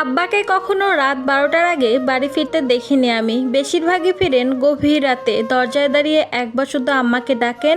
আব্বাকে কখনো রাত 12টার আগে বাড়ি ফিরতে দেখিনি আমি। বেশিরভাগই ফিরেন গভীর রাতে। দরজায় দাঁড়িয়ে একবার শুধু আম্মাকে ডাকেন,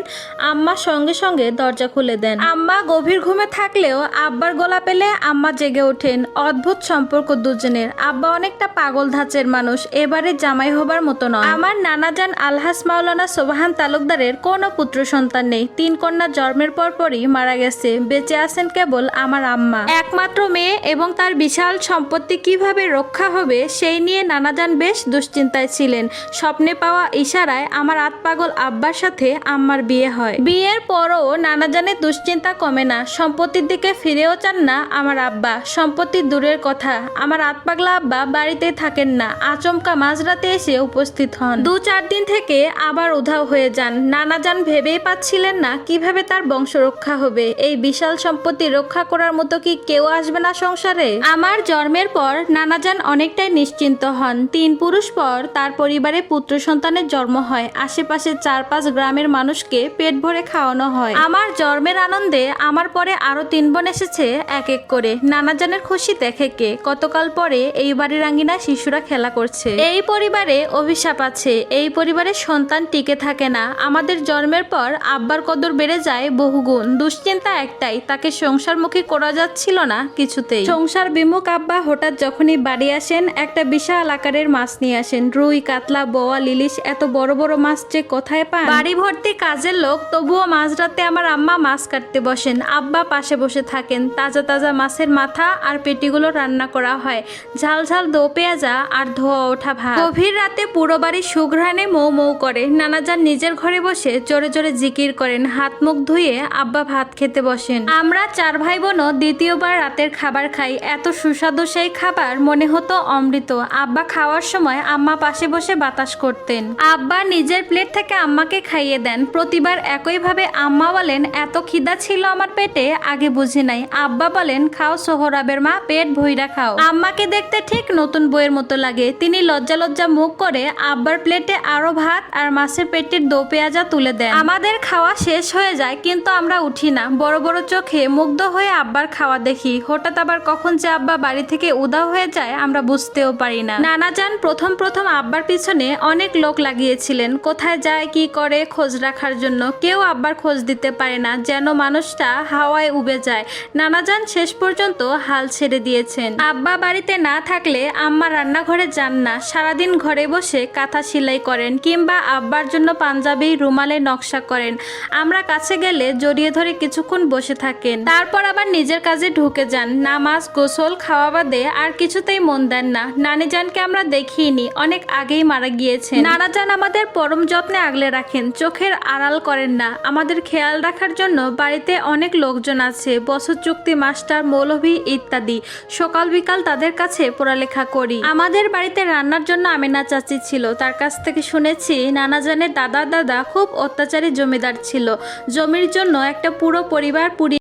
আম্মা সঙ্গে সঙ্গে দরজা খুলে দেন। আম্মা গভীর ঘুমে থাকলেও আব্বার গলা পেলে আম্মা জেগে ওঠেন। অদ্ভুত সম্পর্ক দুজনের। আব্বা অনেকটা পাগল ধাঁচের মানুষ, এবারে জামাই হবার মতো নয়। আমার নানাজান আলহাজ মাওলানা সোবাহান তালুকদারের কোনো পুত্র সন্তান নেই। 3 কন্যা জন্মের পরপরই মারা গেছে। বেঁচে আছেন কেবল আমার আম্মা, একমাত্র মেয়ে, এবং তার বিশাল সম্পত্তি কিভাবে রক্ষা হবে সেই নিয়ে নানাজান বেশ দুশ্চিন্তায় ছিলেন। স্বপ্নে পাওয়া ইশারায় আমার আতপাগল আব্বার সাথে আম্মার বিয়ে হয়। বিয়ের পরও নানাজানের দুশ্চিন্তা কমে না। সম্পত্তির দিকে ফিরেও চান না আমার আব্বা। সম্পত্তি দূরের কথা, আমার আতপাগলা আব্বা বাড়িতেই থাকেন না, আচমকা মাঝরাতে এসে উপস্থিত হন। 2-4 দিন থেকে আবার উধাও হয়ে যান। নানাজান ভেবেই পাচ্ছিলেন না কিভাবে তার বংশ রক্ষা হবে। এই বিশাল সম্পত্তি রক্ষা করার মতো কি কেউ আসবে না সংসারে? আমার জন্মের পর নানাজান অনেকটাই নিশ্চিন্ত হন। 3 পুরুষ পর তার পরিবারে পুত্র সন্তানের জন্ম হয়। আশেপাশে 4-5 গ্রামের মানুষকে পেট ভরে খাওয়ানো হয়। আমার জন্মের আনন্দে আমার পরে আরো 3 বোন এসেছে এক এক করে। নানাজানের খুশি দেখে কে? কতকাল পরে এই বাড়ির আঙ্গিনায় শিশুরা খেলা করছে। এই পরিবারে অভিশাপ আছে, এই পরিবারের সন্তান টিকে থাকে না। আমাদের জন্মের পর আব্বার কদর বেড়ে যায় বহুগুণ। দুশ্চিন্তা একটাই, তাকে সংসারমুখী করা যাচ্ছিল না কিছুতেই। সংসার বিমুখ আব্বা হঠাৎ যখনই বাড়ি আসেন, একটা বিশাল আকারের মাছ নিয়ে আসেন। রুই, কাতলা, বোয়াল, ইলিশ, এত বড় বড় মাছ যে কোথায় পান? বাড়ি ভর্তি কাজের লোক, তবুও মাঝরাতে আমার আম্মা মাছ কাটতে বসেন। আব্বা পাশে বসে থাকেন। তাজা তাজা মাছের মাথা আর পেটিগুলো রান্না করা হয়। ঝাল ঝাল দো পেঁয়াজা আর ধোয়া ওঠা ভাত। গভীর রাতে পুরো বাড়ি সুঘ্রাণে মৌ মৌ করে। নানাজান নিজের ঘরে বসে জোরে জোরে জিকির করেন। হাত মুখ ধুয়ে আব্বা ভাত খেতে বসেন। আমরা 4 ভাই বোনও দ্বিতীয়বার রাতের খাবার খাই। এত সুস্বাদু সেই খাবার, মনে হতো অমৃত। আব্বা খাওয়ার সময় আম্মা পাশে বসে বাতাস করতেন। আব্বা নিজের প্লেট থেকে আম্মাকে খাইয়ে দেন। প্রতিবার একইভাবে আম্মা বলেন, এত খিদা ছিল আমার পেটে, আগে বুঝি নাই। আব্বা বলেন, খাও সোহরাবের মা, পেট ভইরা খাও। আম্মাকে দেখতে ঠিক নতুন বইয়ের মতো লাগে। তিনি লজ্জা লজ্জা মুখ করে আব্বার প্লেটে আরো ভাত আর মাছের পেটের দো পেঁয়াজা তুলে দেন। আমাদের খাওয়া শেষ হয়ে যায়, কিন্তু আমরা উঠি না। বড় বড় চোখে মুগ্ধ হয়ে আব্বার খাওয়া দেখি। হঠাৎ আবার কখন যে আব্বা বাড়ি থেকে উধাও হয়ে যায় আমরা বুঝতেও পারি না। নানাজান প্রথম প্রথম আব্বার পিছনে অনেক লোক লাগিয়েছিলেন, কোথায় যায় কি করে খোঁজ রাখার জন্য। কেউ আব্বার খোঁজ দিতে পারে না, যেন মানুষটা হাওয়ায় উবে যায়। নানাজান শেষ পর্যন্ত হাল ছেড়ে দিয়েছেন। আব্বা বাড়িতে না থাকলে আম্মা রান্নাঘরে যান না, সারাদিন ঘরে বসে কাঁথা সেলাই করেন, কিংবা আব্বার জন্য পাঞ্জাবি রুমালে নকশা করেন। আমরা কাছে গেলে জড়িয়ে ধরে কিছুক্ষণ বসে থাকেন, তারপর আবার নিজের কাজে ঢুকে যান। নামাজ, গোসল, খাওয়া বাদে আর কিছুতেই মন দেন না। নানিজানকে আমরা দেখিনি, অনেক আগেই মারা গিয়েছেন। নানাজান আমাদের পরম যত্নে আগলে রাখেন, চোখের আড়াল করেন না। আমাদের খেয়াল রাখার জন্য বাড়িতে অনেক লোকজন আছে, বছর চুক্তি মাস্টার, মৌলভী ইত্যাদি। সকাল বিকাল তাদের কাছে পড়ালেখা করি। আমাদের বাড়িতে রান্নার জন্য আমেনা চাচি ছিল। তার কাছ থেকে শুনেছি নানাজানের দাদা খুব অত্যাচারী জমিদার ছিল। জমির জন্য একটা পুরো পরিবার